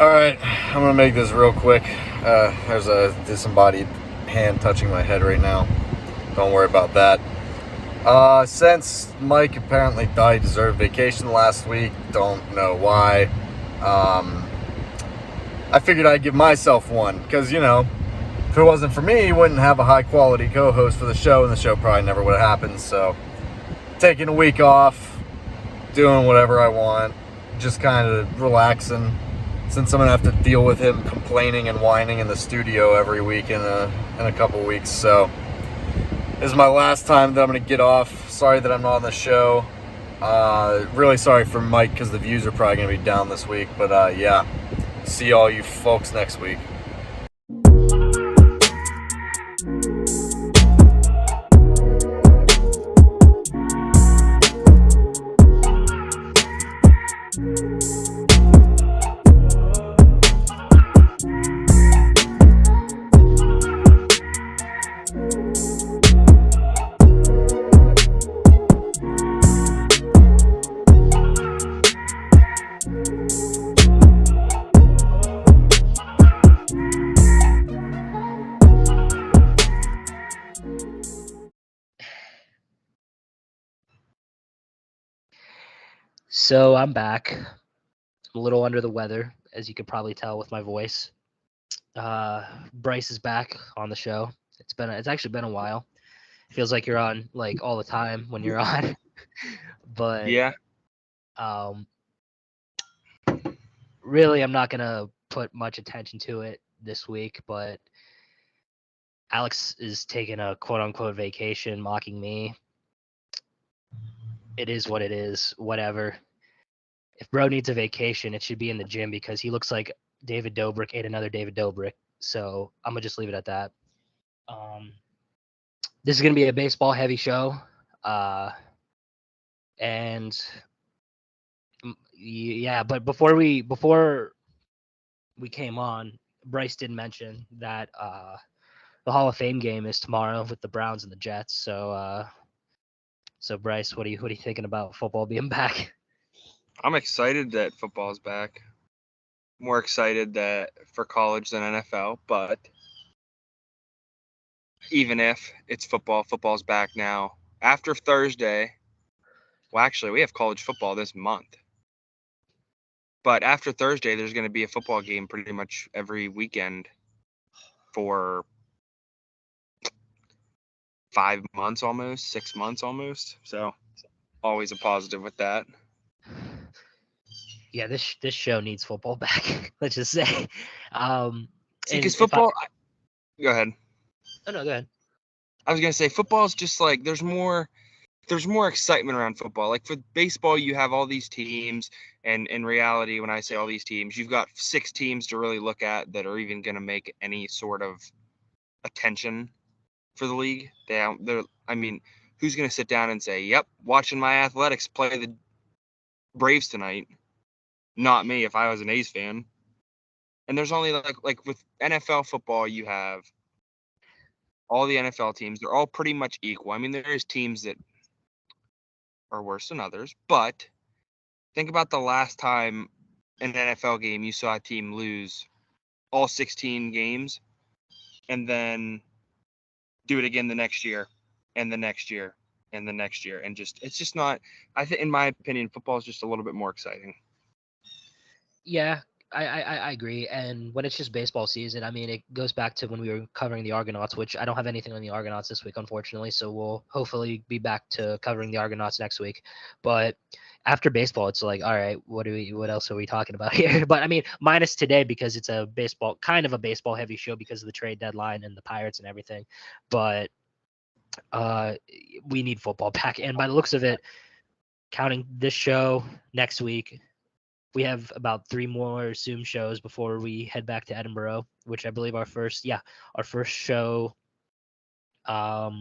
All right, I'm gonna make this real quick. There's a disembodied hand touching my head right now. Don't worry about that. Since Mike apparently thought he deserved vacation last week, don't know why. I figured I'd give myself one because, if it wasn't for me, he wouldn't have a high quality co-host for the show, and the show probably never would have happened. So, taking a week off, doing whatever I want, just kind of relaxing. Since I'm gonna have to deal with him complaining and whining in the studio every week in a couple weeks, so this is my last time that I'm gonna get off. Sorry that I'm not on the show. Really sorry for Mike because the views are probably gonna be down this week. But yeah, see all you folks next week. So I'm back. I'm a little under the weather, as you could probably tell with my voice. Bryce is back on the show. It's actually been a while. It feels like you're on like all the time when you're on. But Yeah. um, really, I'm not gonna put much attention to it this week. But Alex is taking a quote unquote vacation, mocking me. It is what it is. Whatever. If bro needs a vacation, it should be in the gym because he looks like David Dobrik ate another David Dobrik. So I'm gonna just leave it at that. This is gonna be a baseball heavy show, and yeah. But before we came on, Bryce did mention that the Hall of Fame game is tomorrow with the Browns and the Jets. So Bryce, what are you thinking about football being back? I'm excited that football's back. More excited that for college than NFL, but even if it's football, football's back now. After Thursday, well, actually, we have college football this month. But after Thursday, there's going to be a football game pretty much every weekend for 5 months almost, 6 months almost. So always a positive with that. Yeah, this show needs football back. Let's just say. Because football. Go ahead. Oh no, go ahead. I was gonna say football is just like there's more excitement around football. Like for baseball, you have all these teams, and in reality, when I say all these teams, you've got 6 teams to really look at that are even gonna make any sort of attention for the league. I mean, who's gonna sit down and say, "Yep, watching my Athletics play the Braves tonight"? Not me if I was an A's fan. And there's only like with NFL football, you have all the NFL teams. They're all pretty much equal. I mean, there's teams that are worse than others, but think about the last time in an NFL game you saw a team lose all 16 games and then do it again the next year and the next year and the next year. And it's just not, I think, in my opinion, football is just a little bit more exciting. Yeah, I agree. And when it's just baseball season, I mean, it goes back to when we were covering the Argonauts, which I don't have anything on the Argonauts this week, unfortunately. So we'll hopefully be back to covering the Argonauts next week. But after baseball, it's like, all right, what else are we talking about here? But I mean, minus today because it's kind of a baseball heavy show because of the trade deadline and the Pirates and everything. But we need football back. And by the looks of it, counting this show next week, we have about 3 more Zoom shows before we head back to Edinburgh, which I believe our first show back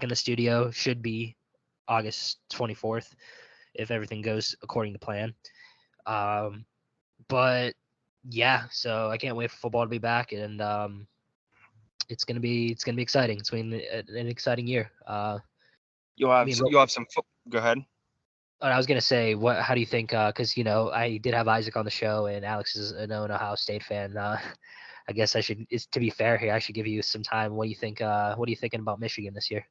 in the studio should be August 24th if everything goes according to plan. But yeah, so I can't wait for football to be back, and it's gonna be exciting. It's been an exciting year. You'll have some. Go ahead. I was gonna say, how do you think? Because I did have Isaac on the show, and Alex is a known Ohio State fan. I guess to be fair here, I should give you some time. What do you think? What are you thinking about Michigan this year?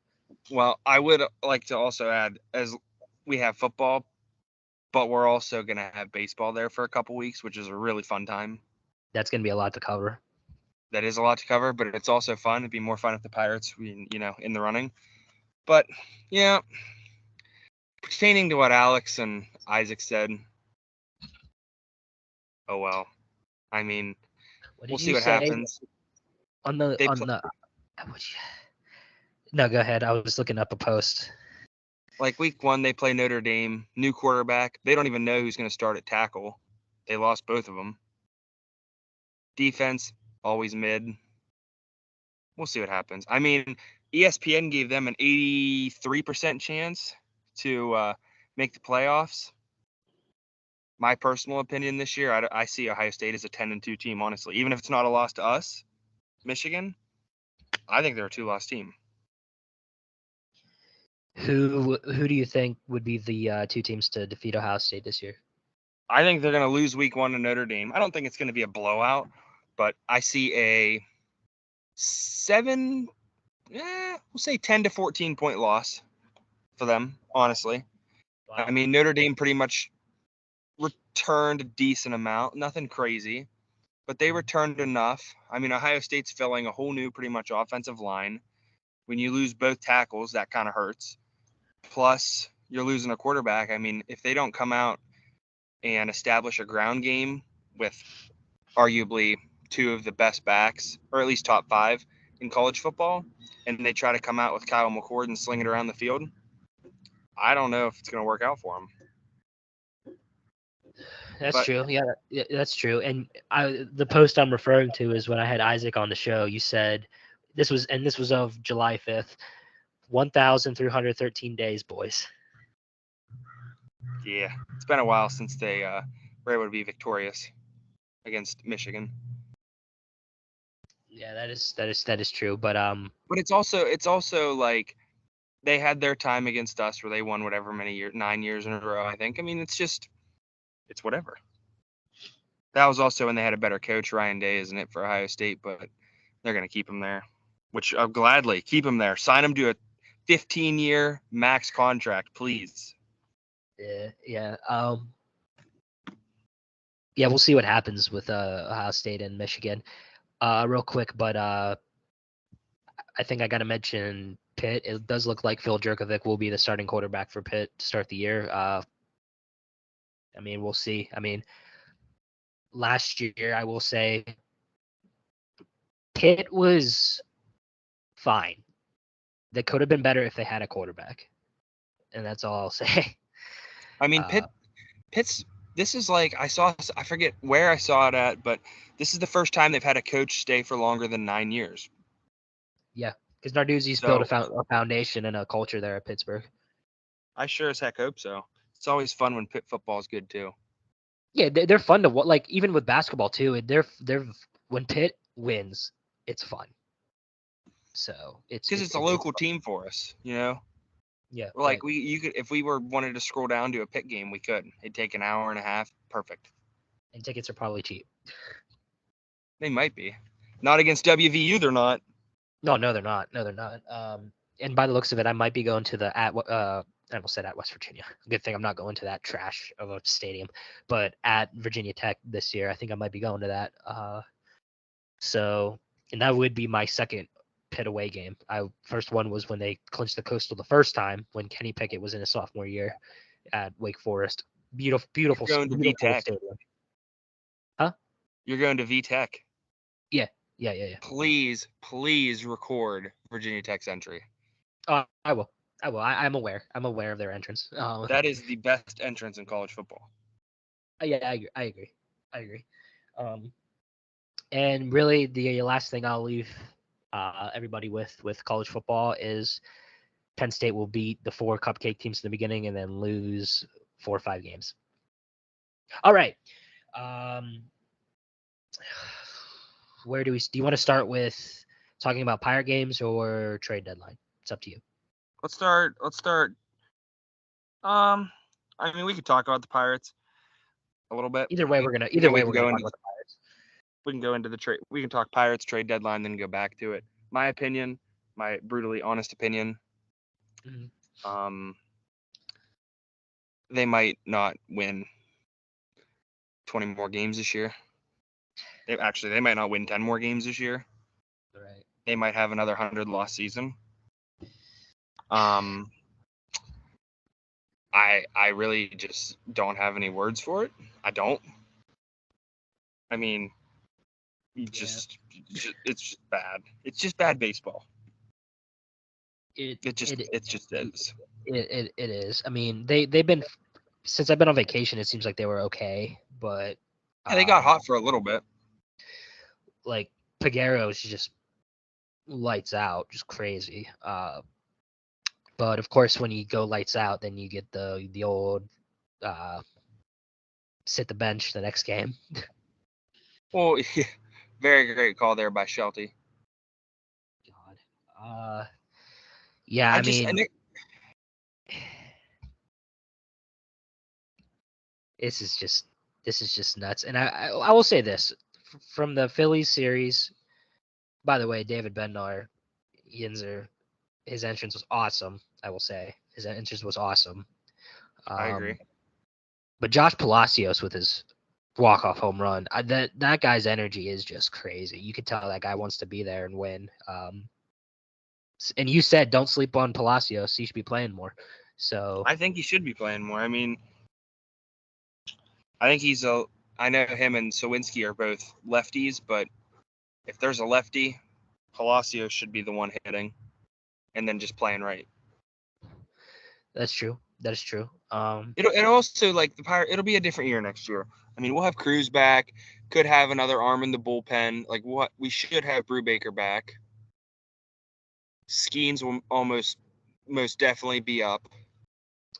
Well, I would like to also add, as we have football, but we're also going to have baseball there for a couple weeks, which is a really fun time. That's gonna be a lot to cover. That is a lot to cover, but it's also fun. It'd be more fun if the Pirates were, in the running. But, yeah, pertaining to what Alex and Isaac said, oh well. I mean, What we'll did see you what say happens. on the They on play, the? No, go ahead. I was looking up a post. like week 1, they play Notre Dame, new quarterback. They don't even know who's going to start at tackle. They lost both of them. Defense, always mid. We'll see what happens. I mean, ESPN gave them an 83% chance to make the playoffs. My personal opinion this year, I see Ohio State as a 10-2 team, honestly. Even if it's not a loss to us, Michigan, I think they're a 2-loss team. Who do you think would be the two teams to defeat Ohio State this year? I think they're going to lose week 1 to Notre Dame. I don't think it's going to be a blowout, but I see a 10 to 14 point loss for them, honestly. Wow. I mean, Notre Dame pretty much returned a decent amount, nothing crazy, but they returned enough. I mean, Ohio State's filling a whole new pretty much offensive line. When you lose both tackles, that kind of hurts. Plus, you're losing a quarterback. I mean, if they don't come out and establish a ground game with arguably 2 of the best backs, or at least top 5 in college football, and they try to come out with Kyle McCord and sling it around the field, I don't know if it's going to work out for them. That's true. Yeah, that's true. And the post I'm referring to is when I had Isaac on the show. You said this was of July 5th, 1,313 days, boys. Yeah, it's been a while since they were able to be victorious against Michigan. Yeah, that is true. But But it's also like they had their time against us where they won whatever many years, 9 years in a row, I think. I mean, it's whatever. That was also when they had a better coach, Ryan Day, isn't it, for Ohio State? But they're going to keep him there, which I'll gladly keep him there. Sign him to a 15-year max contract, please. yeah. Yeah, we'll see what happens with Ohio State and Michigan. Real quick, but I think I got to mention Pitt. It does look like Phil Jurkovec will be the starting quarterback for Pitt to start the year. I mean, we'll see. I mean, last year, I will say Pitt was fine. They could have been better if they had a quarterback. And that's all I'll say. I mean, Pitt's this is like I forget where I saw it at, but this is the first time they've had a coach stay for longer than 9 years. Yeah, because Narduzzi's built a foundation and a culture there at Pittsburgh. I sure as heck hope so. It's always fun when Pitt football is good too. Yeah, they're fun to watch. Like even with basketball too. They're when Pitt wins, it's fun. So because it's a local team for us, you know. Yeah, like right. You could, if we wanted to scroll down to a Pitt game, we could. It'd take an hour and a half. Perfect. And tickets are probably cheap. They might be. Not against WVU, they're not. No, they're not. No, they're not. And by the looks of it, I might be going to the I almost said at West Virginia. Good thing I'm not going to that trash of a stadium, but at Virginia Tech this year, I think I might be going to that. And that would be my second Pitt away game. First one was when they clinched the Coastal the first time when Kenny Pickett was in his sophomore year at Wake Forest. Beautiful You're going to VTech. stadium. Huh? You're going to VTech. Yeah. Please record Virginia Tech's entry. I will. I'm aware. I'm aware of their entrance. That is the best entrance in college football. Yeah, I agree. And really, the last thing I'll leave everybody with college football is Penn State will beat the 4 cupcake teams in the beginning and then lose 4 or 5 games. All right. Where do you want to start with talking about Pirate games or trade deadline? It's up to you. Let's start. I I mean, we could talk about the Pirates a little bit. Either way, we're gonna We talk can go about the Pirates. We can go into the trade. We can talk Pirates trade deadline, then go back to it. My opinion, my brutally honest opinion. Mhm. They might not win 20 more games this year. They might not win 10 more games this year. Right. They might have another 100-loss season. I really just don't have any words for it. I don't. I mean, it's just bad. It's just bad baseball. It just is. It is. I mean, they've been, since I've been on vacation, it seems like they were okay, but Yeah, they got hot for a little bit. like Peguero's just lights out, just crazy. But of course, when you go lights out, then you get the old sit the bench the next game. Well, yeah, very great call there by Shelty. God. Yeah, I mean, this is just nuts. And I will say this from the Phillies series. By the way, David Bednar, Yinzer, his entrance was awesome. I will say his entrance was awesome. I agree. But Josh Palacios with his walk-off home run, that guy's energy is just crazy. You could tell that guy wants to be there and win. And you said don't sleep on Palacios. He should be playing more. So I think he should be playing more. I mean, I think I know him and Sawinski are both lefties, but if there's a lefty, Palacios should be the one hitting, and then just playing right. that's true. That is true. It'll also like the Pirate. It'll be a different year next year. I mean, we'll have Cruz back. Could have another arm in the bullpen. Like what we should have Brubaker back. Skeens will most definitely be up.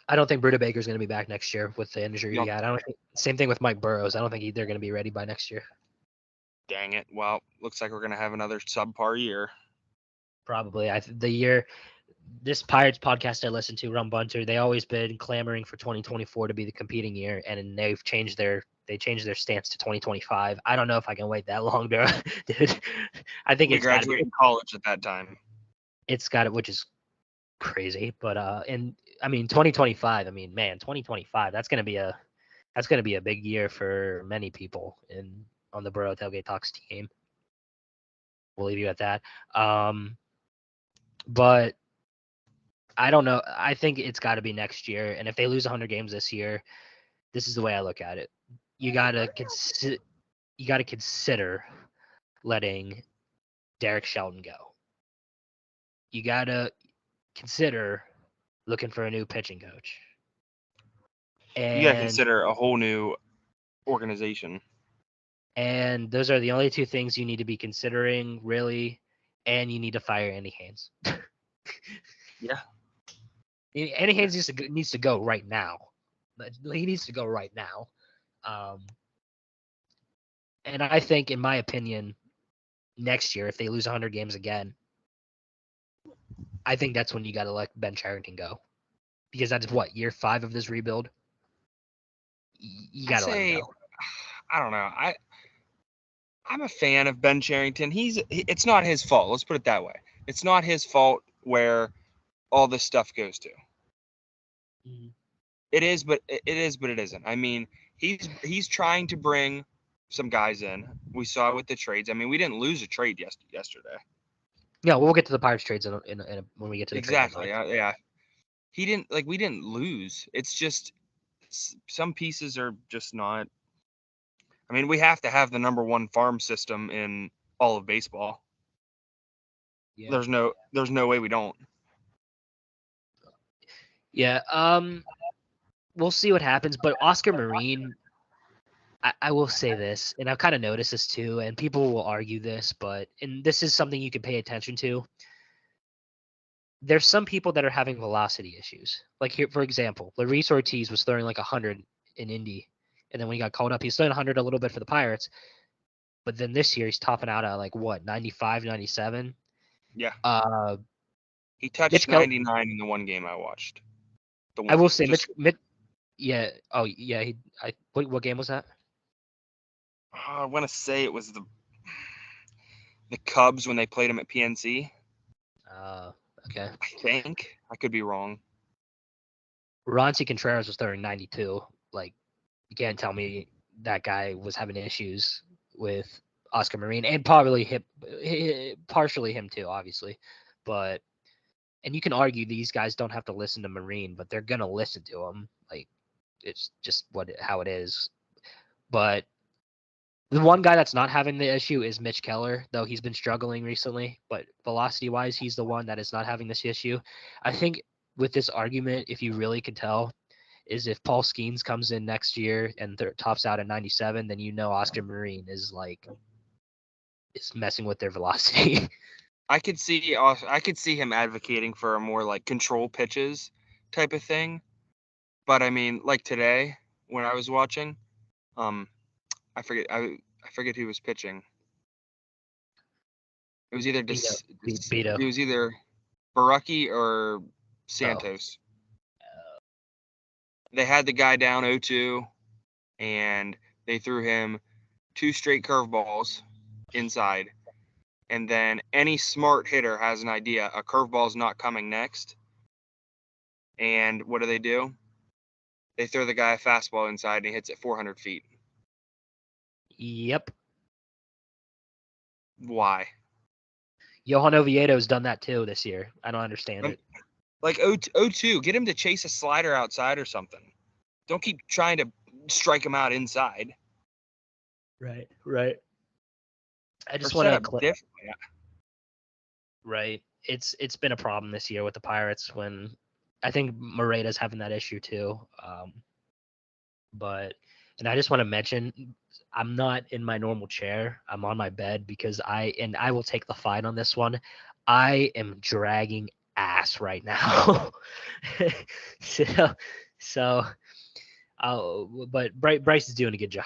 I don't think Baker's going to be back next year with the injury Nope. he had. Same thing with Mike Burrows. I don't think they're going to be ready by next year. Dang it. Well, looks like we're going to have another subpar year. Probably. This Pirates podcast I listen to, Rum Bunter, they always been clamoring for 2024 to be the competing year, and they've changed their stance to 2025. I don't know if I can wait that long, dude. I think we graduated college at that time. It's got it, which is crazy. But and I mean 2025. I mean, man, 2025. That's gonna be a big year for many people on the Boro Tailgate Talks team. We'll leave you at that. But I don't know. I think it's got to be next year. And if they lose 100 games this year, this is the way I look at it. You gotta consider letting Derek Shelton go. You gotta consider looking for a new pitching coach. And you gotta consider a whole new organization. And those are the only two things you need to be considering, really. And you need to fire Andy Haynes. Yeah. Andy Haynes needs to go right now. He needs to go right now. And I think, in my opinion, next year, if they lose 100 games again, I think that's when you got to let Ben Cherington go. Because that's what, year 5 of this rebuild? You got to let him go. I don't know. I'm a fan of Ben Cherington. It's not his fault. Let's put it that way. It's not his fault where all this stuff goes to. Mm-hmm. It is, but it isn't. I mean, he's trying to bring some guys in. We saw it with the trades. I mean, we didn't lose a trade yesterday. Yeah, we'll get to the Pirates trades when we get to the exactly. Yeah. We didn't lose. It's just some pieces are just not. I mean, we have to have the number 1 farm system in all of baseball. Yeah. There's no way we don't. Yeah. We'll see what happens. But Oscar Marine, I will say this, and I've kind of noticed this too, and people will argue this, and this is something you can pay attention to. There's some people that are having velocity issues. Like here, for example, Luis Ortiz was throwing like 100 in Indy, and then when he got called up, he's throwing 100 a little bit for the Pirates. But then this year, he's topping out at like what, 95, 97? Yeah. He touched 99 in the one game I watched. I will say Yeah. Oh, yeah. What game was that? I want to say it was the Cubs when they played him at PNC. Okay. I think I could be wrong. Ronci Contreras was throwing 92. Like, you can't tell me that guy was having issues with Oscar Marine, and partially him too, obviously. But and you can argue these guys don't have to listen to Marine, but they're gonna listen to him. Like, it's just how it is. But the one guy that's not having the issue is Mitch Keller, though he's been struggling recently. But velocity wise, he's the one that is not having this issue. I think with this argument, if you really could tell, is if Paul Skeens comes in next year and tops out at 97, then you know Oscar Marine is messing with their velocity. I could see him advocating for a more like control pitches type of thing. But I mean, like today when I was watching, I forget who was pitching. It was either Beto. it was either Baraki or Oh. Santos. They had the guy down 0-2, and they threw him 2 straight curveballs inside. And then any smart hitter has an idea a curveball's not coming next. And what do? They throw the guy a fastball inside, and he hits it 400 feet. Yep. Why? Johan Oviedo's done that too this year. I don't understand it. Like 0-2, get him to chase a slider outside or something. Don't keep trying to strike him out inside. Right. I just Or want set to up differently. Right. It's been a problem this year with the Pirates when I think Moreda's having that issue too. And I just want to mention I'm not in my normal chair. I'm on my bed because I will take the fight on this one. I am dragging ass right now. so but Bryce is doing a good job.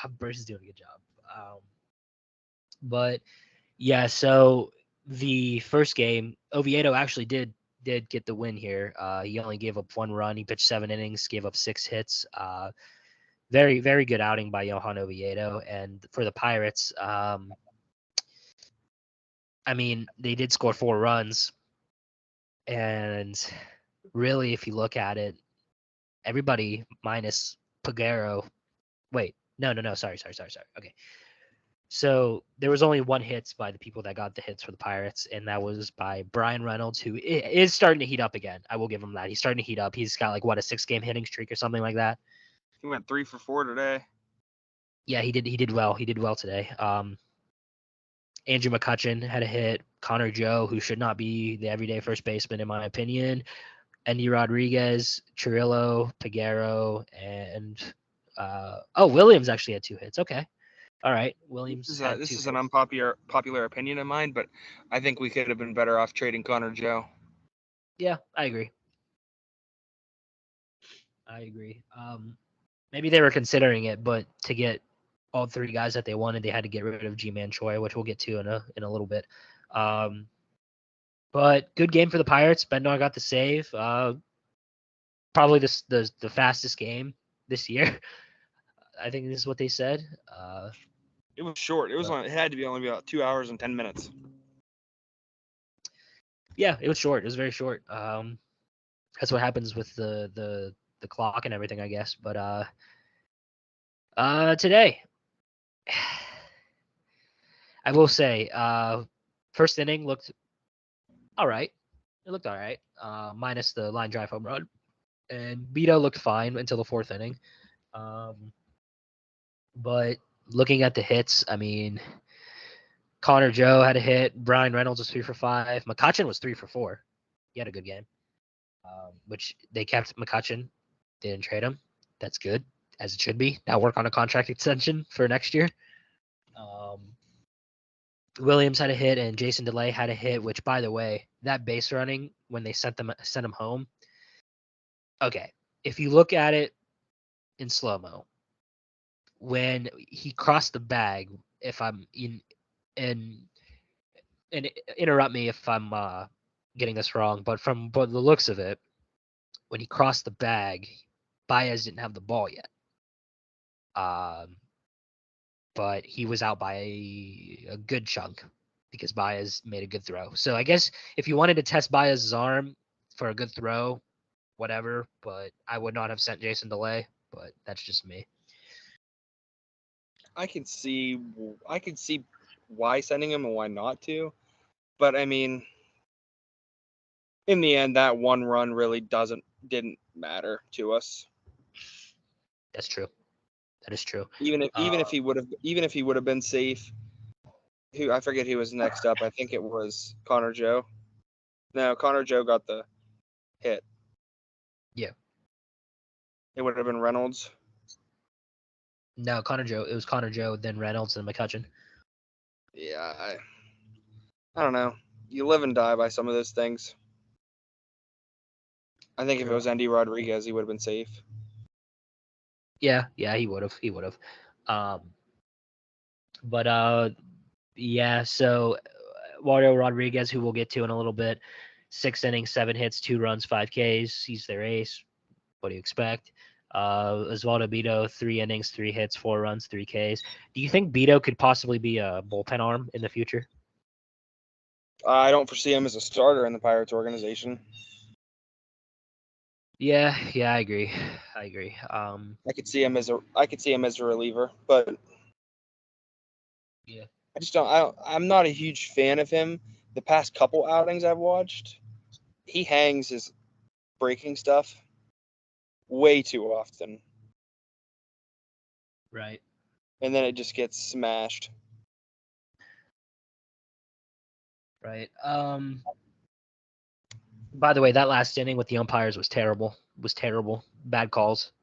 But yeah, so the first game, Oviedo actually did get the win here. He only gave up 1 run. He pitched 7 innings, gave up 6 hits. Very, very good outing by Johan Oviedo. And for the Pirates, I mean, they did score 4 runs. And really, if you look at it, everybody minus Pagero. Wait, no. Sorry. Okay. So there was only 1 hit by the people that got the hits for the Pirates, and that was by Brian Reynolds, who is starting to heat up again. I will give him that. He's starting to heat up. He's got a 6-game hitting streak or something like that. He went 3 for 4 today. Yeah, he did well. He did well today. Andrew McCutchen had a hit. Connor Joe, who should not be the everyday first baseman in my opinion. Andy Rodriguez, Chirillo, Pagero, and Williams actually had 2 hits. Okay. All right, Williams. This is an unpopular opinion of mine, but I think we could have been better off trading Connor Joe. Yeah, I agree. Maybe they were considering it, but to get all 3 guys that they wanted, they had to get rid of G-Man Choi, which we'll get to in a little bit. But good game for the Pirates. Bendar got the save. Probably the fastest game this year. I think this is what they said. It was short. It had to be only about 2 hours and 10 minutes. Yeah, it was short. It was very short. That's what happens with the clock and everything, I guess. But today, I will say, first inning looked all right. It looked all right, minus the line drive home run. And Beto looked fine until the 4th inning. But looking at the hits, I mean, Connor Joe had a hit. Brian Reynolds was 3 for 5. McCutchen was 3 for 4. He had a good game, which they kept McCutchen. They didn't trade him. That's good, as it should be. Now work on a contract extension for next year. Williams had a hit and Jason DeLay had a hit, which, by the way, that base running when they sent him home. Okay, if you look at it in slow-mo, when he crossed the bag, if I'm in, and interrupt me if I'm getting this wrong, but from the looks of it, when he crossed the bag, Baez didn't have the ball yet. But he was out by a good chunk because Baez made a good throw. So I guess if you wanted to test Baez's arm for a good throw, whatever, but I would not have sent Jason Delay, but that's just me. I can see why sending him and why not to, but I mean, in the end, that one run really didn't matter to us. That's true. That is true. Even if he would have been safe, I forget who was next up. I think it was Connor Joe. No, Connor Joe got the hit. Yeah. It would have been Reynolds. No, Connor Joe. It was Connor Joe, then Reynolds, and McCutcheon. Yeah, I don't know. You live and die by some of those things. I think if it was Andy Rodriguez, he would have been safe. Yeah, he would have. Yeah. So Mario Rodriguez, who we'll get to in a little bit, 6 innings, 7 hits, 2 runs, 5 Ks. He's their ace. What do you expect? Osvaldo Beto, 3 innings, 3 hits, 4 runs, 3 Ks. Do you think Beto could possibly be a bullpen arm in the future? I don't foresee him as a starter in the Pirates organization. Yeah, I agree. I could see him as a reliever, but yeah, I'm not a huge fan of him. The past couple outings I've watched, he hangs his breaking stuff way too often. right. And then it just gets smashed. Right. By the way, that last inning with the umpires was terrible. Bad calls.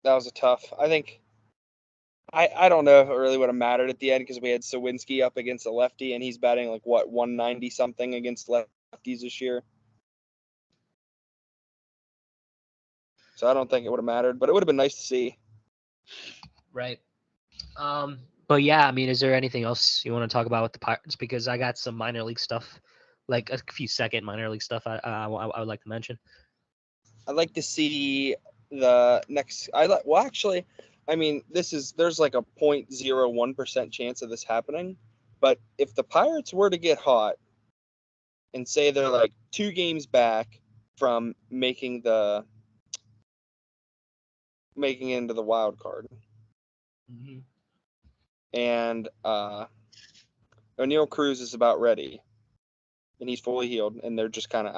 That was a tough. I think I don't know if it really would have mattered at the end because we had Sawinski up against a lefty and he's batting like 190 something against lefties this year. So I don't think it would have mattered, but it would have been nice to see. Right. But yeah, I mean, is there anything else you want to talk about with the Pirates? Because I got some minor league stuff, like a few second minor league stuff I would like to mention. I'd like to see the next. Actually, I mean, there's like a 0.01% chance of this happening, but if the Pirates were to get hot and say they're like 2 games back from making it into the wild card, and O'Neal Cruz is about ready, and he's fully healed, and they're just kind of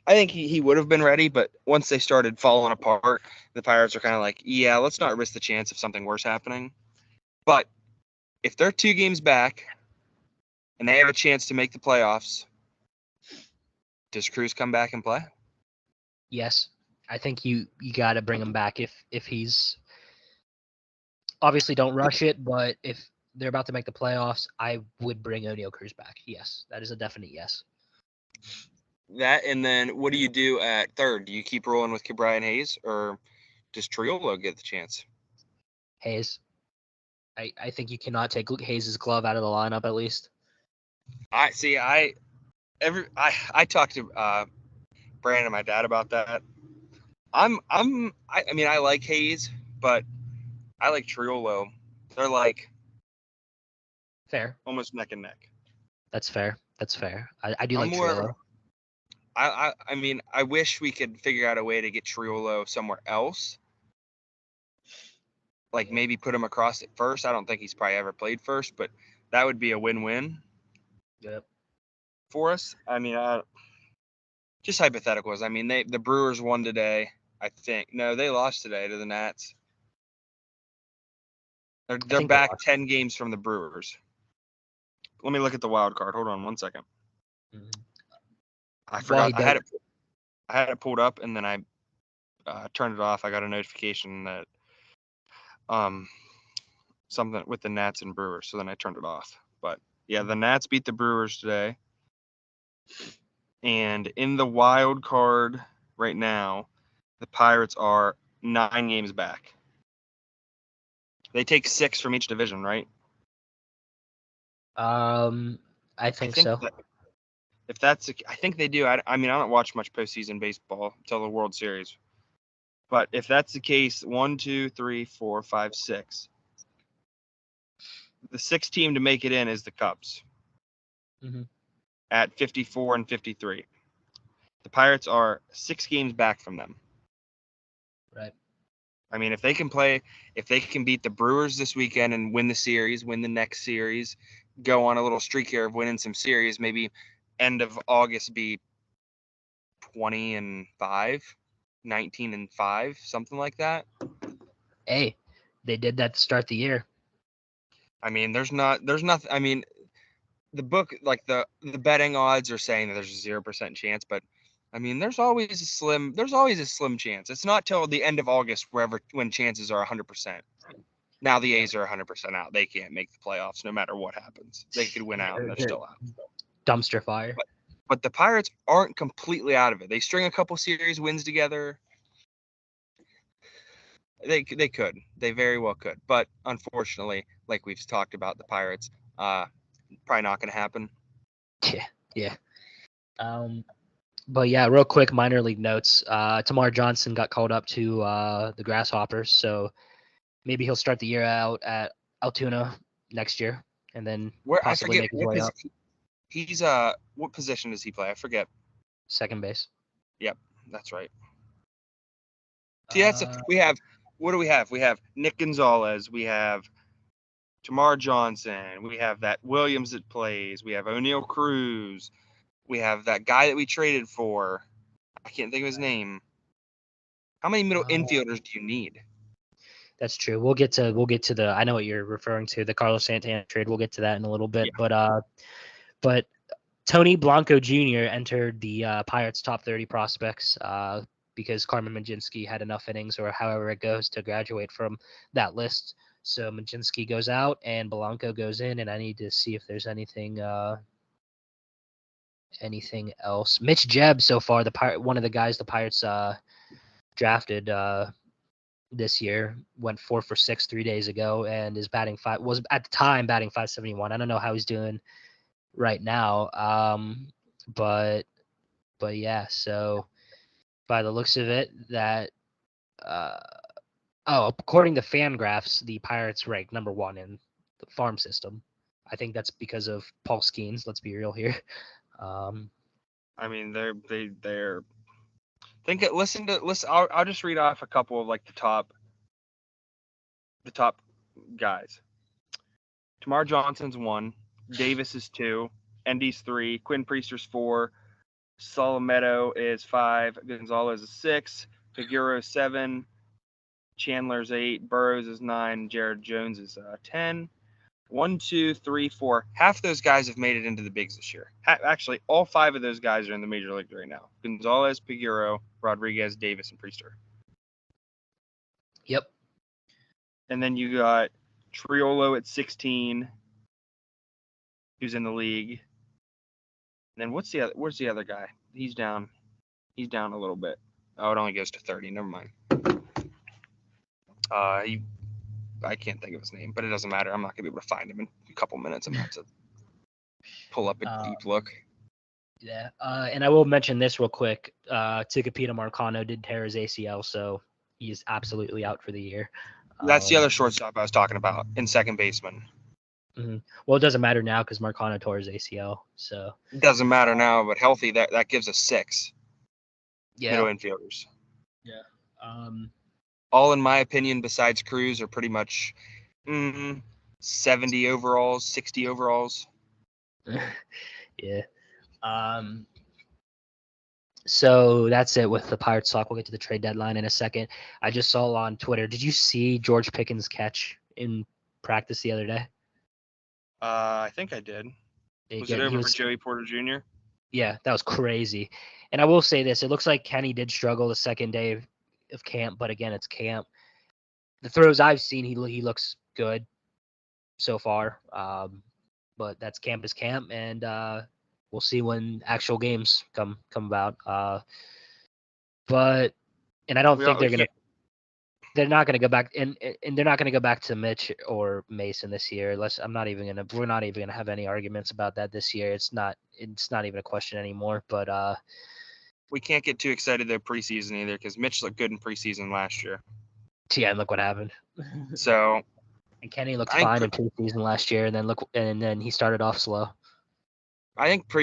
I think he would have been ready, but once they started falling apart, the Pirates are kind of like, yeah, let's not risk the chance of something worse happening. But if they're 2 games back and they have a chance to make the playoffs, does Cruz come back and play? Yes, I think you got to bring him back if he's obviously don't rush it, but if they're about to make the playoffs, I would bring O'Neal Cruz back. Yes, that is a definite yes. That, and then what do you do at third? Do you keep rolling with Brian Hayes, or does Triolo get the chance? Hayes. I think you cannot take Hayes' glove out of the lineup at least. I talked to Brandon and my dad about that. I mean, I like Hayes, but I like Triolo. They're like fair, almost neck and neck. That's fair. I do like Triolo. I mean, I wish we could figure out a way to get Triolo somewhere else. Like maybe put him across at first. I don't think he's probably ever played first, but that would be a win-win. Yep. For us. I mean, just hypotheticals. I mean, the Brewers won today. I think no, they lost today to the Nats. They're back 10 games from the Brewers. Let me look at the wild card. Hold on 1 second. Mm-hmm. I forgot. I had it pulled up and then I turned it off. I got a notification that something with the Nats and Brewers, so then I turned it off. But yeah, the Nats beat the Brewers today. And in the wild card right now, the Pirates are 9 games back. They take 6 from each division, right? I think so. I think they do. I mean, I don't watch much postseason baseball until the World Series. But if that's the case, 1, 2, 3, 4, 5, 6. The sixth team to make it in is the Cubs at 54 and 53. The Pirates are 6 games back from them. Right. I mean, if they can beat the Brewers this weekend and win the series, win the next series, go on a little streak here of winning some series, maybe end of August be 20-5, 19-5, something like that. Hey, they did that to start the year. I mean, there's nothing. I mean, the book, like the betting odds are saying that there's a 0% chance, but I mean, there's always a slim chance. It's not till the end of August when chances are 100%. Now the A's are 100% out. They can't make the playoffs no matter what happens. They could win out and they're still out. Dumpster fire. But the Pirates aren't completely out of it. They string a couple series wins together. They could. They very well could. But unfortunately, like we've talked about, the Pirates, probably not going to happen. Yeah. But yeah, real quick, minor league notes. Tamar Johnson got called up to the Grasshoppers, so maybe he'll start the year out at Altoona next year, and then possibly make his way up. He's what position does he play? I forget. Second base. Yep, that's right. See, we have. What do we have? We have Nick Gonzalez. We have Tamar Johnson. We have that Williams that plays. We have O'Neal Cruz. We have that guy that we traded for. I can't think of his name. How many middle infielders do you need? That's true. We'll get to the. I know what you're referring to, the Carlos Santana trade. We'll get to that in a little bit. Yeah. But Tony Blanco Jr. entered the Pirates' top 30 prospects because Carmen Mlodzinski had enough innings, or however it goes, to graduate from that list. So Mlodzinski goes out and Blanco goes in, and I need to see if there's anything else. Mitch Jebb, so far, one of the guys the Pirates drafted this year, went 4 for 6 3 days ago, and is was at the time batting .571. I don't know how he's doing right now, but yeah. So by the looks of it, that according to Fangraphs, the Pirates ranked number 1 in the farm system. I think that's because of Paul Skeens. Let's be real here. I mean, they're. Listen. I'll just read off a couple of like the top guys. Tamar Johnson's 1, Davis is 2, Endy's 3, Quinn Priester's 4, Solometo is 5, Gonzalez is 6, Figueroa is 7, Chandler's 8, Burrows is 9, Jared Jones is 10. 1, 2, 3, 4. Half those guys have made it into the bigs this year. Actually, all 5 of those guys are in the major league right now. Gonzalez, Figueroa, Rodriguez, Davis, and Priester. Yep. And then you got Triolo at 16, who's in the league. And then where's the other guy? He's down a little bit. Oh, it only goes to 30. Never mind. I can't think of his name, but it doesn't matter. I'm not gonna be able to find him in a couple minutes. I'm gonna have to pull up a deep look. Yeah, and I will mention this real quick. Tucupita Marcano did tear his ACL, so he's absolutely out for the year. That's the other shortstop I was talking about, in second baseman. Mm-hmm. Well, it doesn't matter now because Marcano tore his ACL, so it doesn't matter now. But healthy, that gives us 6 middle infielders. Yeah. All, in my opinion, besides Cruz, are pretty much 70 overalls, 60 overalls. Yeah. So that's it with the Pirates talk. We'll get to the trade deadline in a second. I just saw on Twitter. Did you see George Pickens' catch in practice the other day? I think I did. Was it over for Joey Porter Jr.? Yeah, that was crazy. And I will say this. It looks like Kenny did struggle the second day of camp, but again, it's camp. The throws I've seen, he looks good so far. But that's camp is camp, and we'll see when actual games come about. But I don't think they're not gonna go back, and they're not gonna go back to Mitch or Mason this year. We're not even gonna have any arguments about that this year. It's not even a question anymore. But We can't get too excited though preseason either because Mitch looked good in preseason last year. Yeah, and look what happened. So And Kenny looked I think fine in preseason last year, and then he started off slow. I think the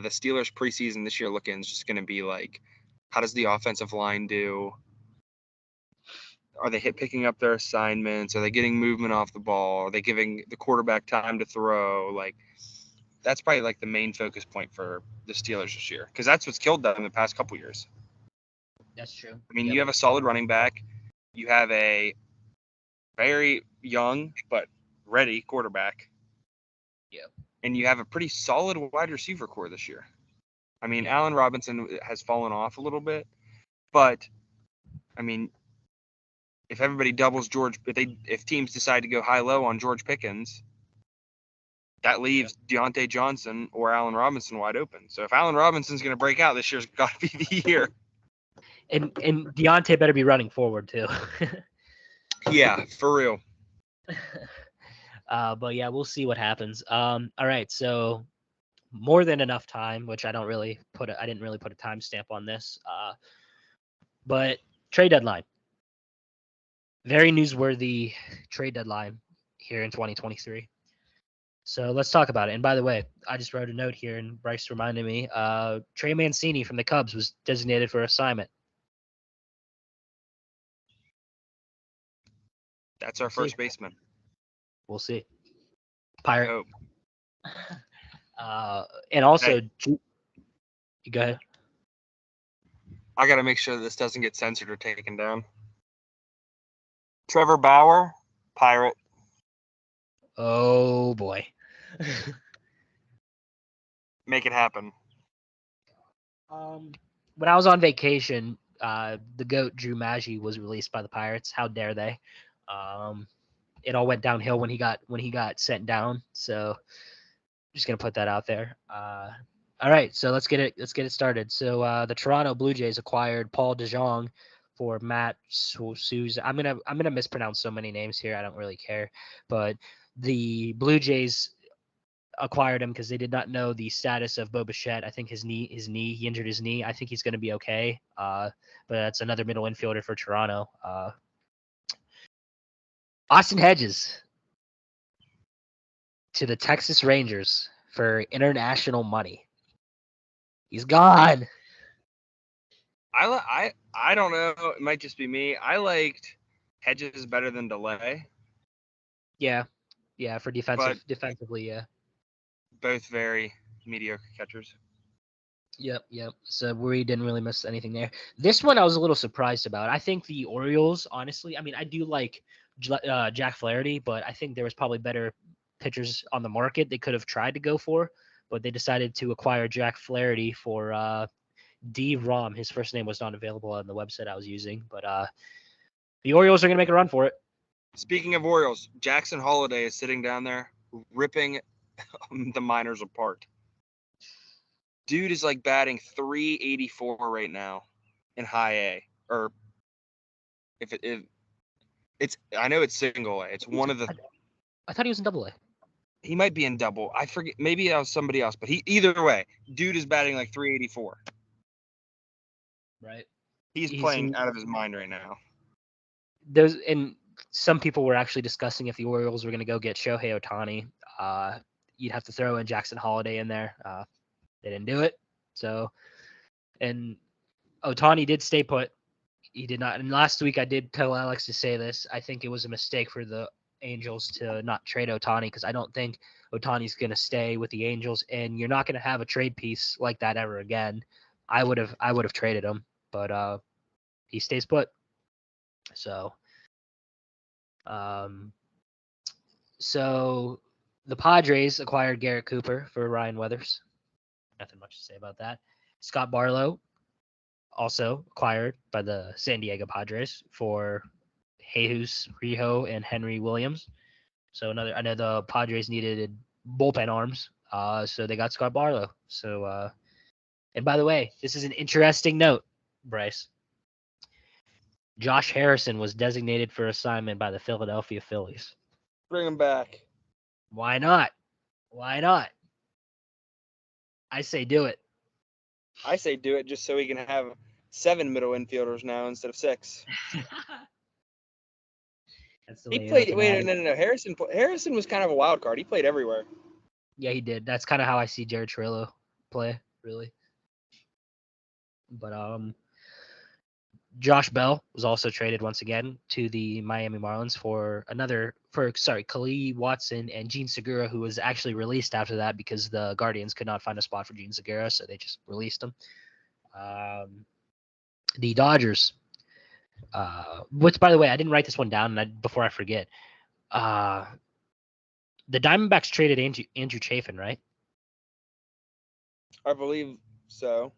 Steelers preseason this year looking is just going to be like, how does the offensive line do? Are they picking up their assignments? Are they getting movement off the ball? Are they giving the quarterback time to throw? Like, that's probably like the main focus point for the Steelers this year because that's what's killed them the past couple years. That's true. I mean, you have a solid running back. You have a very young but ready quarterback. Yep. And you have a pretty solid wide receiver core this year. I mean, Yep. Allen Robinson has fallen off a little bit, but I mean, if everybody doubles if teams decide to go high-low on George Pickens, that leaves Deontay Johnson or Allen Robinson wide open. So if Allen Robinson's going to break out, this year's got to be the year. And Deontay better be running forward too. Yeah, for real. But yeah, we'll see what happens. All right, so more than enough time, which I didn't really put a timestamp on this. But trade deadline. Very newsworthy trade deadline here in 2023. So let's talk about it. And by the way, I just wrote a note here, and Bryce reminded me. Trey Mancini from the Cubs was designated for assignment. That's our first baseman. We'll see. Pirate. Oh. And also, Hey. Go ahead. I got to make sure this doesn't get censored or taken down. Trevor Bauer, Pirate. Oh, boy. Make it happen. When I was on vacation, the GOAT Drew Maggi was released by the Pirates. How dare they? It all went downhill when he got sent down. So just gonna put that out there. All right, so let's get it started. So the Toronto Blue Jays acquired Paul DeJong for Matt Souza. I'm gonna mispronounce so many names here. I don't really care, but the Blue Jays acquired him because they did not know the status of Bo Bichette. I think he injured his knee. I think he's going to be okay. But that's another middle infielder for Toronto. Austin Hedges to the Texas Rangers for international money. He's gone. I don't know. It might just be me. I liked Hedges better than DeLay. Yeah, for defensively, yeah. Both very mediocre catchers. Yep. So we didn't really miss anything there. This one I was a little surprised about. I think the Orioles, honestly, I mean, I do like Jack Flaherty, but I think there was probably better pitchers on the market they could have tried to go for, but they decided to acquire Jack Flaherty for D. Rom. His first name was not available on the website I was using, but the Orioles are going to make a run for it. Speaking of Orioles, Jackson Holiday is sitting down there ripping the minors apart. Dude is like batting 384 right now in high A, or if it's I know it's single A. It's one of the. I thought he was in double A. He might be in double. I forget. Maybe that was somebody else, but either way, dude is batting like 384. Right. He's playing out of his mind right now. And some people were actually discussing if the Orioles were going to go get Shohei Ohtani. You'd have to throw in Jackson Holiday in there. They didn't do it. So, and Ohtani did stay put. He did not. And last week I did tell Alex to say this. I think it was a mistake for the Angels to not trade Ohtani because I don't think Ohtani's going to stay with the Angels, and you're not going to have a trade piece like that ever again. I would have traded him, but he stays put. So, so the Padres acquired Garrett Cooper for Ryan Weathers. Nothing much to say about that. Scott Barlow, also acquired by the San Diego Padres for Jesus Rijo and Henry Williams. So I know the Padres needed bullpen arms, so they got Scott Barlow. So, and by the way, this is an interesting note, Bryce. Josh Harrison was designated for assignment by the Philadelphia Phillies. Bring him back. Why not? I say do it. I say do it just so we can have 7 middle infielders now instead of 6. That's the He way you're played. looking Wait, at it. no. Harrison was kind of a wild card. He played everywhere. Yeah, he did. That's kind of how I see Jared Trillo play, really. But Josh Bell was also traded once again to the Miami Marlins for Khalil Watson and Gene Segura, who was actually released after that because the Guardians could not find a spot for Gene Segura, so they just released him. The Dodgers, which, by the way, I didn't write this one down before I forget. The Diamondbacks traded Andrew Chafin, right? I believe so.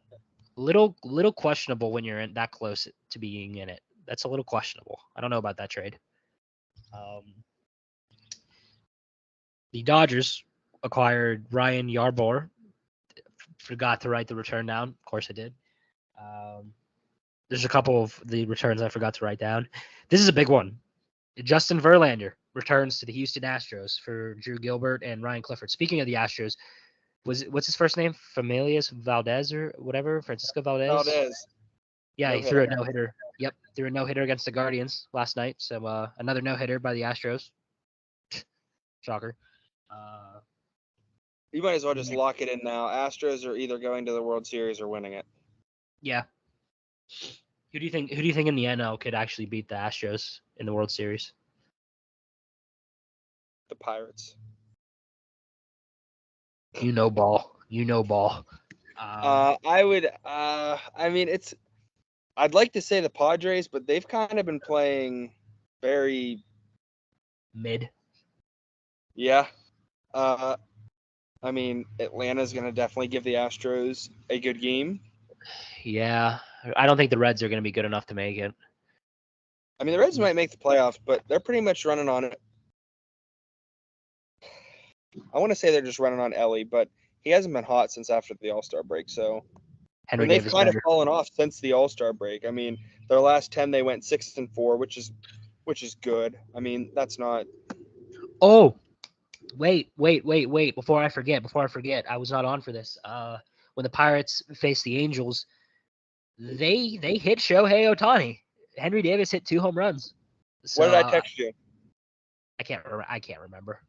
Little questionable when you're that close to being in it. That's a little questionable. I don't know about that trade. The Dodgers acquired Ryan Yarbrough. Forgot to write the return down. Of course I did. There's a couple of the returns I forgot to write down. This is a big one. Justin Verlander returns to the Houston Astros for Drew Gilbert and Ryan Clifford. Speaking of the Astros, what's his first name? Familias Valdez or whatever? Francisco Valdez? Yeah, he threw a no-hitter. Yep, threw a no-hitter against the Guardians last night. So another no-hitter by the Astros. Shocker. You might as well just lock it in now. Astros are either going to the World Series or winning it. Yeah. Who do you think in the NL could actually beat the Astros in the World Series? The Pirates. You know ball. I would. I mean, I'd like to say the Padres, but they've kind of been playing very mid. Yeah. I mean, Atlanta's going to definitely give the Astros a good game. Yeah. I don't think the Reds are going to be good enough to make it. I mean, the Reds might make the playoffs, but they're pretty much running on it. I want to say they're just running on Ellie, but he hasn't been hot since after the All-Star break. So they've kind of fallen off since the All-Star break. I mean, their last 10 they went 6-4, which is good. I mean, that's not. Oh, wait! Before I forget, I was not on for this. When the Pirates faced the Angels, they hit Shohei Ohtani. Henry Davis hit 2 home runs. So, What did I text you? I can't remember.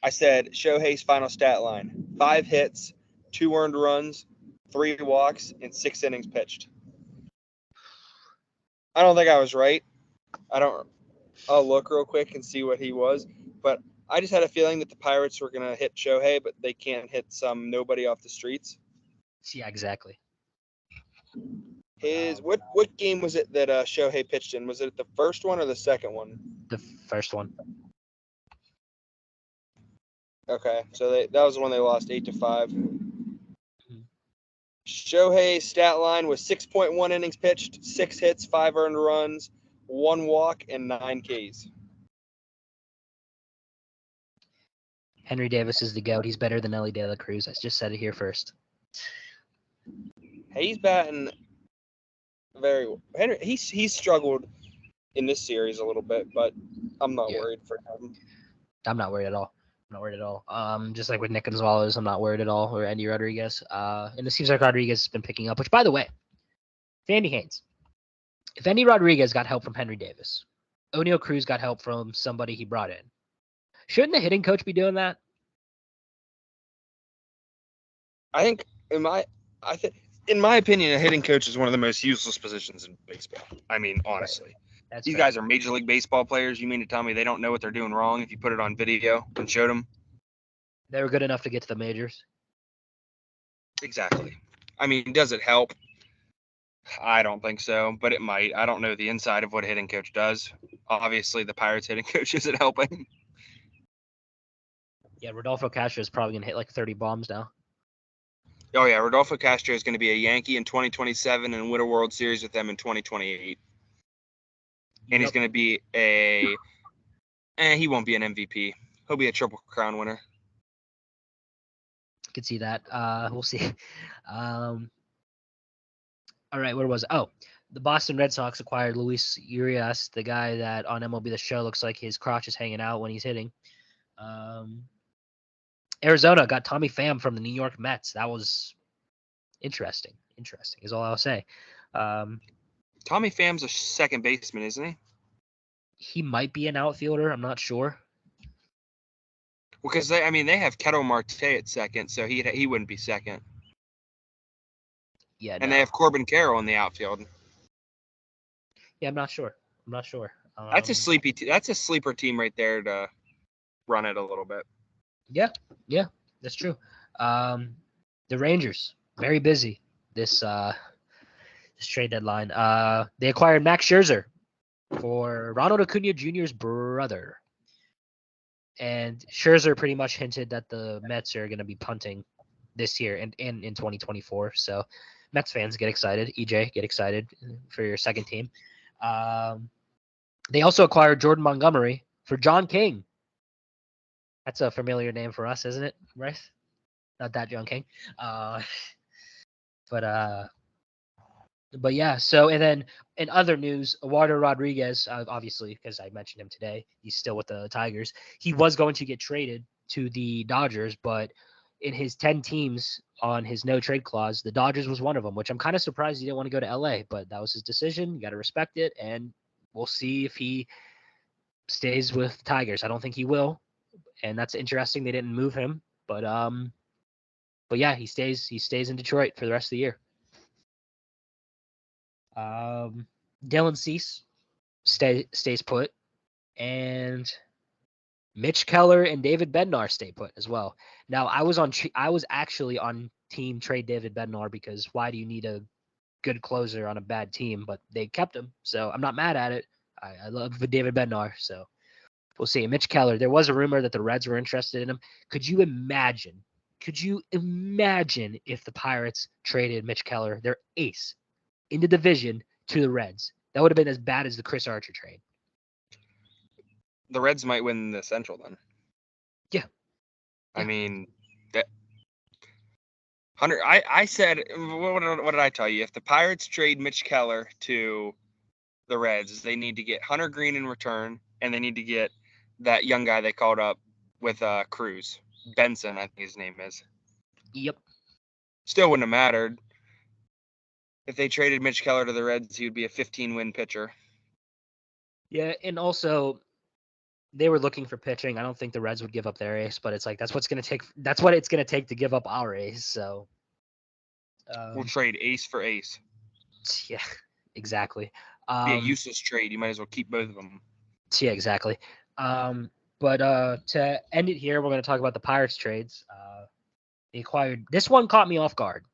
I said Shohei's final stat line: 5 hits, 2 earned runs, 3 walks, and 6 innings pitched. I don't think I was right. I'll look real quick and see what he was, but I just had a feeling that the Pirates were gonna hit Shohei, but they can't hit some nobody off the streets. Yeah, exactly. What game was it that Shohei pitched in? Was it the first one or the second one? The first one. Okay, so that was the one they lost 8-5. Shohei's stat line was 6.1 innings pitched, 6 hits, 5 earned runs, 1 walk, and 9 Ks. Henry Davis is the GOAT. He's better than Ellie De La Cruz. I just said it here first. He's batting very well. Henry, he's struggled in this series a little bit, but I'm not worried for him. I'm not worried at all. Just like with Nick Gonzalez, I'm not worried at all, or Andy Rodriguez. And it seems like Rodriguez has been picking up, which, by the way, Andy Haynes, if Andy Rodriguez got help from Henry Davis, O'Neal Cruz got help from somebody he brought in, shouldn't the hitting coach be doing that? I think, in my opinion, a hitting coach is one of the most useless positions in baseball. I mean, honestly. These guys are Major League Baseball players. You mean to tell me they don't know what they're doing wrong if you put it on video and showed them? They were good enough to get to the majors. Exactly. I mean, does it help? I don't think so, but it might. I don't know the inside of what a hitting coach does. Obviously, the Pirates hitting coach isn't helping. Yeah, Rodolfo Castro is probably going to hit like 30 bombs now. Oh, yeah. Rodolfo Castro is going to be a Yankee in 2027 and win a World Series with them in 2028. And he's going to be he won't be an MVP. He'll be a Triple Crown winner. Could see that. We'll see. All right, where was it? Oh, the Boston Red Sox acquired Luis Urias, the guy that on MLB The Show looks like his crotch is hanging out when he's hitting. Arizona got Tommy Pham from the New York Mets. That was interesting. Interesting is all I'll say. Tommy Pham's a second baseman, isn't he? He might be an outfielder. I'm not sure. Because they have Ketel Marte at second, so he wouldn't be second. Yeah, And no. they have Corbin Carroll in the outfield. Yeah, I'm not sure. That's a sleeper team right there to run it a little bit. Yeah, that's true. The Rangers very busy this trade deadline. They acquired Max Scherzer for Ronald Acuna Jr.'s brother, and Scherzer pretty much hinted that the Mets are going to be punting this year and in 2024. So Mets fans get excited. EJ, get excited for your second team. They also acquired Jordan Montgomery for John King. That's a familiar name for us, isn't it, Bryce? Not that John King. But yeah. So, and then in other news, Eduardo Rodriguez, obviously, because I mentioned him today, he's still with the Tigers. He was going to get traded to the Dodgers, but in his 10 teams on his no trade clause, the Dodgers was one of them, which I'm kind of surprised he didn't want to go to LA, but that was his decision. You got to respect it. And we'll see if he stays with the Tigers. I don't think he will. And that's interesting. They didn't move him, but yeah, he stays in Detroit for the rest of the year. Dylan Cease stays put, and Mitch Keller and David Bednar stay put as well. Now, I was actually on team trade David Bednar because why do you need a good closer on a bad team? But they kept him, so I'm not mad at it. I love David Bednar, so we'll see. Mitch Keller, there was a rumor that the Reds were interested in him. Could you imagine if the Pirates traded Mitch Keller, their ace, in the division to the Reds? That would have been as bad as the Chris Archer trade. The Reds might win the Central then. Yeah. I mean, that Hunter. I said, what did I tell you? If the Pirates trade Mitch Keller to the Reds, they need to get Hunter Green in return, and they need to get that young guy they called up with Cruz, Benson, I think his name is. Yep. Still wouldn't have mattered. If they traded Mitch Keller to the Reds, he would be a 15-win pitcher. Yeah, and also they were looking for pitching. I don't think the Reds would give up their ace, but it's like that's what it's gonna take to give up our ace. So We'll trade ace for ace. Yeah, exactly. Be a useless trade. You might as well keep both of them. Yeah, exactly. But to end it here, we're going to talk about the Pirates trades. They acquired this one caught me off guard.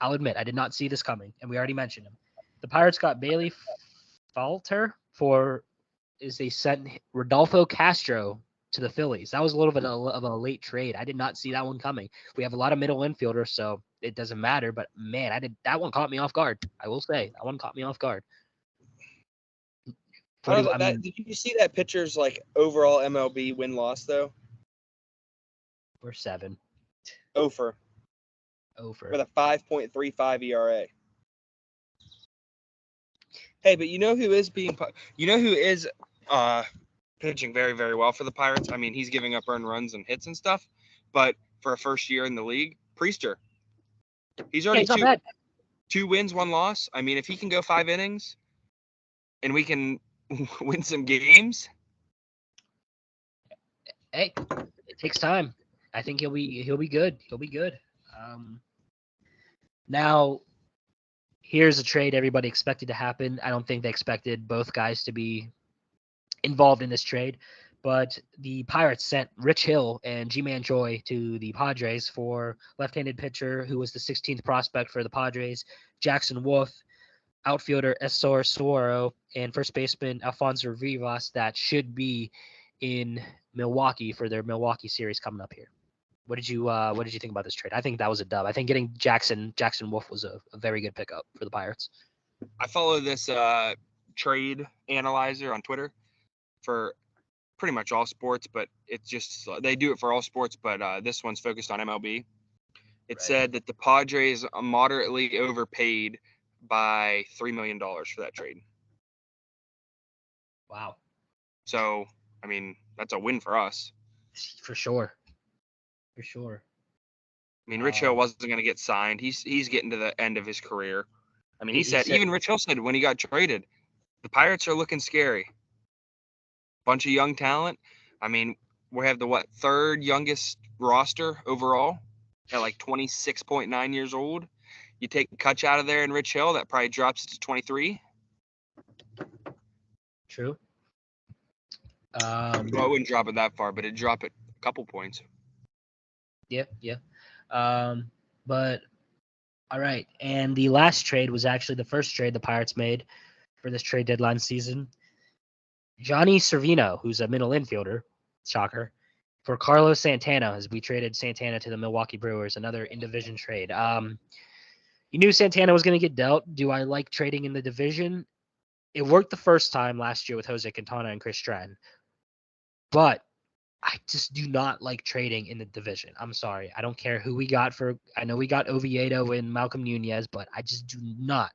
I'll admit I did not see this coming, and we already mentioned him. The Pirates got Bailey Falter they sent Rodolfo Castro to the Phillies. That was a little bit of a late trade. I did not see that one coming. We have a lot of middle infielders, so it doesn't matter. But man, that one caught me off guard. I will say that one caught me off guard. Did you see that pitcher's overall MLB win loss though? We're 7. Over. With a 5.35 ERA. Hey, but you know who is pitching very, very well for the Pirates? I mean, he's giving up earned runs and hits and stuff, but for a first year in the league, Priester. He's already two wins, 1 loss. I mean, if he can go 5 innings and we can win some games. Hey, it takes time. I think he'll be good. He'll be good. Now, here's a trade everybody expected to happen. I don't think they expected both guys to be involved in this trade, but the Pirates sent Rich Hill and G-Man Choi to the Padres for left-handed pitcher who was the 16th prospect for the Padres, Jackson Wolf, outfielder Esor Suaro, and first baseman Alfonso Rivas that should be in Milwaukee for their Milwaukee series coming up here. What did you think about this trade? I think that was a dub. I think getting Jackson Wolf was a very good pickup for the Pirates. I follow this trade analyzer on Twitter for pretty much all sports, but it's just they do it for all sports, but this one's focused on MLB. It said that the Padres moderately overpaid by $3 million for that trade. Wow. So, I mean, that's a win for us. For sure. For sure. I mean, Rich Hill wasn't going to get signed. He's getting to the end of his career. I mean, he said even Rich Hill said when he got traded, the Pirates are looking scary. Bunch of young talent. I mean, we have the third youngest roster overall at like 26.9 years old. You take Kutch out of there and Rich Hill, that probably drops it to 23. True. Well, I wouldn't drop it that far, but it'd drop it a couple points. Yeah. But all right. And the last trade was actually the first trade the Pirates made for this trade deadline season. Johnny Servino, who's a middle infielder, shocker, for Carlos Santana, as we traded Santana to the Milwaukee Brewers, another in-division trade. You knew Santana was going to get dealt. Do I like trading in the division? It worked the first time last year with Jose Quintana and Chris Stratton. But I just do not like trading in the division. I'm sorry. I don't care who we got I know we got Oviedo and Malcolm Nunez, but I just do not.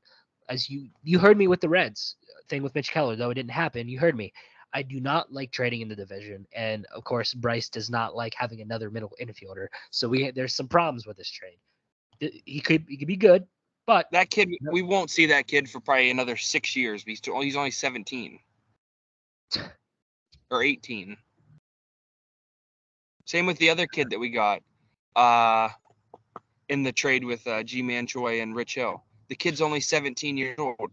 As you heard me with the Reds thing with Mitch Keller, though it didn't happen. You heard me. I do not like trading in the division. And of course, Bryce does not like having another middle infielder. So there's some problems with this trade. He could be good, but that kid, we won't see that kid for probably another 6 years. He's only 17 or 18. Same with the other kid that we got in the trade with G-Man Choi and Rich Hill. The kid's only 17 years old.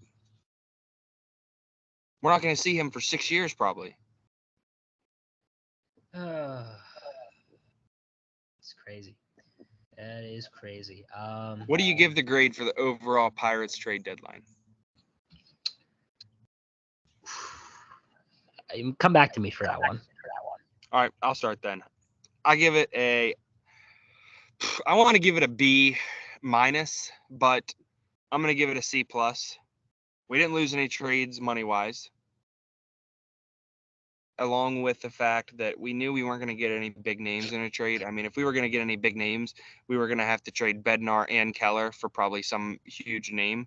We're not going to see him for 6 years probably. It's crazy. That is crazy. What do you give the grade for the overall Pirates trade deadline? Come back to me for that one. All right, I'll start then. I want to give it a B minus, but I'm going to give it a C plus. We didn't lose any trades money-wise, along with the fact that we knew we weren't going to get any big names in a trade. I mean, if we were going to get any big names, we were going to have to trade Bednar and Keller for probably some huge name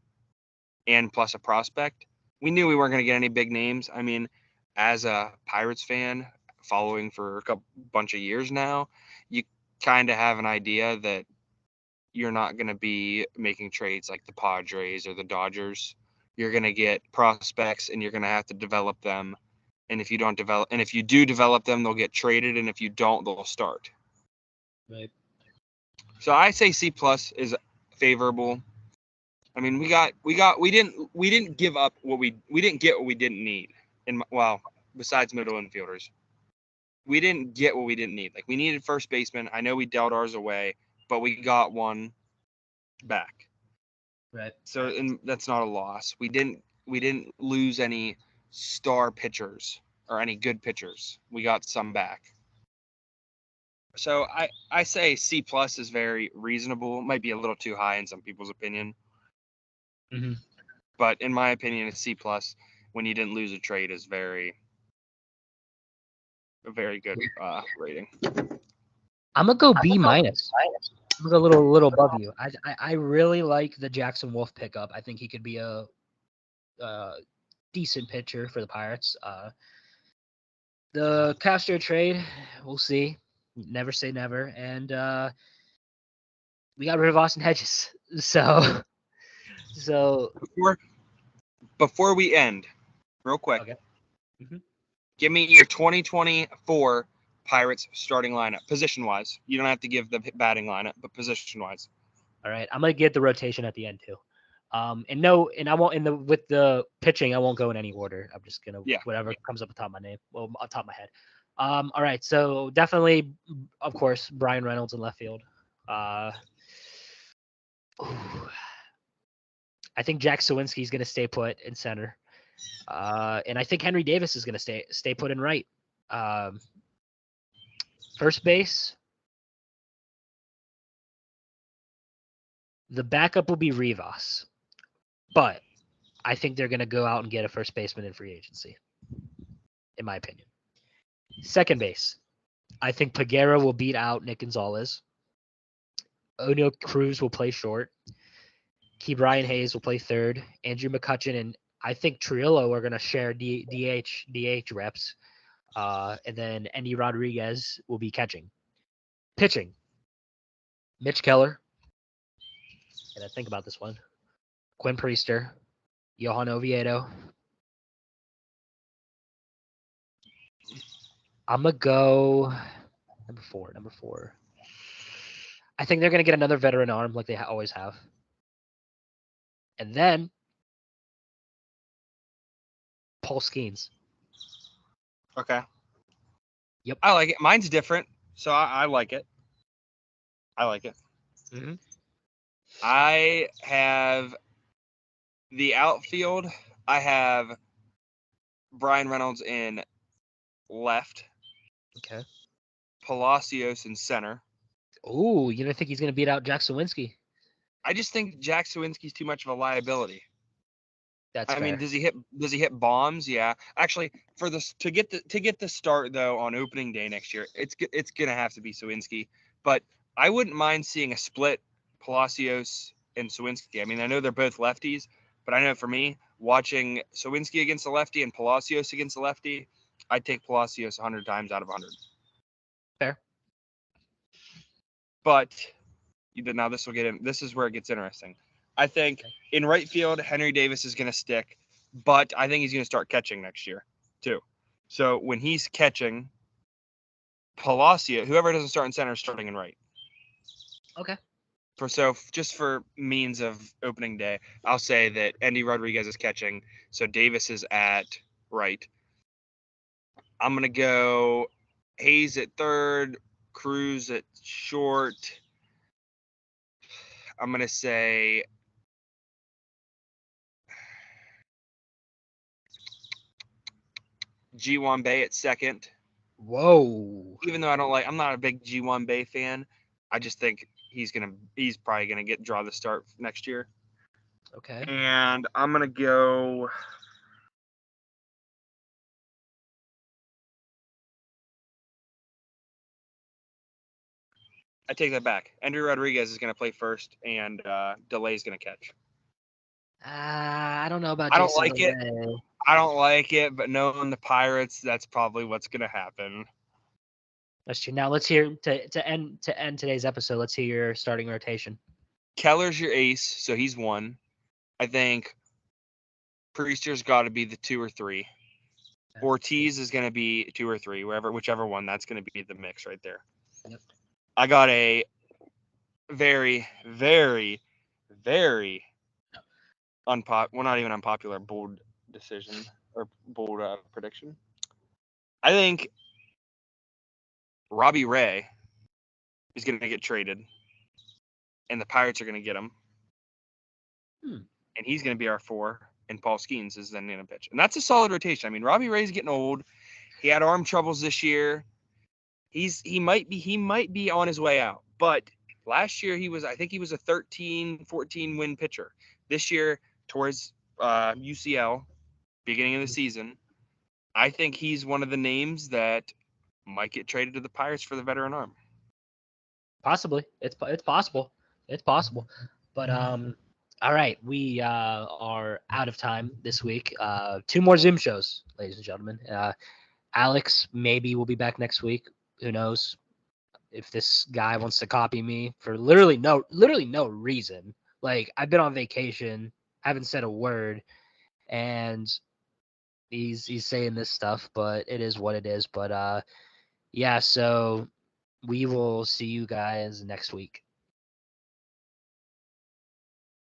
and plus a prospect. We knew we weren't going to get any big names. I mean, as a Pirates fan following for a bunch of years now, you kind of have an idea that you're not going to be making trades like the Padres or the Dodgers. You're going to get prospects and you're going to have to develop them. And if you do develop them, they'll get traded. And if you don't, they'll start. Right. So I say C plus is favorable. I mean, we didn't give up we didn't get what we didn't need. Besides middle infielders, we didn't get what we didn't need. Like we needed first baseman. I know we dealt ours away, but we got one back. Right. So, and that's not a loss. We didn't lose any star pitchers or any good pitchers. We got some back. So I say C plus is very reasonable. Might be a little too high in some people's opinion. Mm-hmm. But in my opinion, a C plus when you didn't lose a trade is a very good rating. I'm gonna go B minus. I'm gonna go a little above you. I really like the Jackson Wolf pickup. I think he could be a decent pitcher for the Pirates. The Castro trade, we'll see. Never say never. And we got rid of Austin Hedges. So Before we end, real quick, okay. Mm-hmm. Give me your 2024 Pirates starting lineup, position-wise. You don't have to give the batting lineup, but position-wise. All right, I'm gonna get the rotation at the end too. And I won't with the pitching, I won't go in any order. I'm just gonna whatever comes up on top of my name, on top of my head. All right, so definitely, of course, Brian Reynolds in left field. I think Jack Sawinski's gonna stay put in center. And I think Henry Davis is gonna stay put in right. First base. The backup will be Rivas, but I think they're going to go out and get a first baseman in free agency, in my opinion. Second base, I think Peguero will beat out Nick Gonzalez. O'Neill Cruz will play short. Key Brian Hayes will play third. Andrew McCutchen and I think Trillo are going to share DH reps. And then Andy Rodriguez will be catching. Pitching. Mitch Keller. And I think about this one. Quinn Priester. Johan Oviedo. I'm going to go number four. I think they're going to get another veteran arm like they always have. And then Paul Skeens. Okay. Yep. I like it. Mine's different, so I like it. I like it. Mm-hmm. I have the outfield. I have Brian Reynolds in left. Okay. Palacios in center. Ooh, you don't think he's going to beat out Jack Sawinski? I just think Jack Sawinski's too much of a liability. That's I mean, fair. does he hit bombs? Yeah. Actually, for this to get the start though on opening day next year, it's gonna have to be Sawinski. But I wouldn't mind seeing a split Palacios and Sawinski. I mean, I know they're both lefties, but I know for me, watching Sawinski against a lefty and Palacios against a lefty, I'd take Palacios 100 times out of 100. Fair. But now this will get in. This is where it gets interesting. I think in right field, Henry Davis is going to stick, but I think he's going to start catching next year too. So when he's catching, Palacio, whoever doesn't start in center, is starting in right. Okay. Just for means of opening day, I'll say that Andy Rodriguez is catching, so Davis is at right. I'm going to go Hayes at third, Cruz at short. I'm going to say G1 Bay at second. Whoa. Even though I'm not a big G1 Bay fan, I just think he's probably gonna draw the start next year. Okay. And I'm gonna go. I take that back. Andrew Rodriguez is gonna play first, and Delay is gonna catch. I don't know about I don't Jason like it. DeLay. I don't like it, but knowing the Pirates, that's probably what's gonna happen. That's true. Now let's hear to end today's episode. Let's hear your starting rotation. Keller's your ace, so he's one. I think Priester's got to be the 2 or 3. Okay. Ortiz is going to be 2 or 3, whichever one. That's going to be the mix right there. Yep. I got a very, very, very not even unpopular, bold decision or bold prediction. I think Robbie Ray is going to get traded, and the Pirates are going to get him, and he's going to be our 4, and Paul Skeens is then going to pitch, and that's a solid rotation. I mean, Robbie Ray's getting old. He had arm troubles this year. He might be on his way out, but last year I think he was a 13, 14 win pitcher. This year towards UCL, beginning of the season, I think he's one of the names that might get traded to the Pirates for the veteran arm. Possibly. It's possible. It's possible. But all right, we are out of time this week. 2 more Zoom shows, ladies and gentlemen. Alex maybe will be back next week. Who knows? If this guy wants to copy me for literally no reason. Like, I've been on vacation, haven't said a word, and he's saying this stuff, but it is what it is. But yeah, so we will see you guys next week.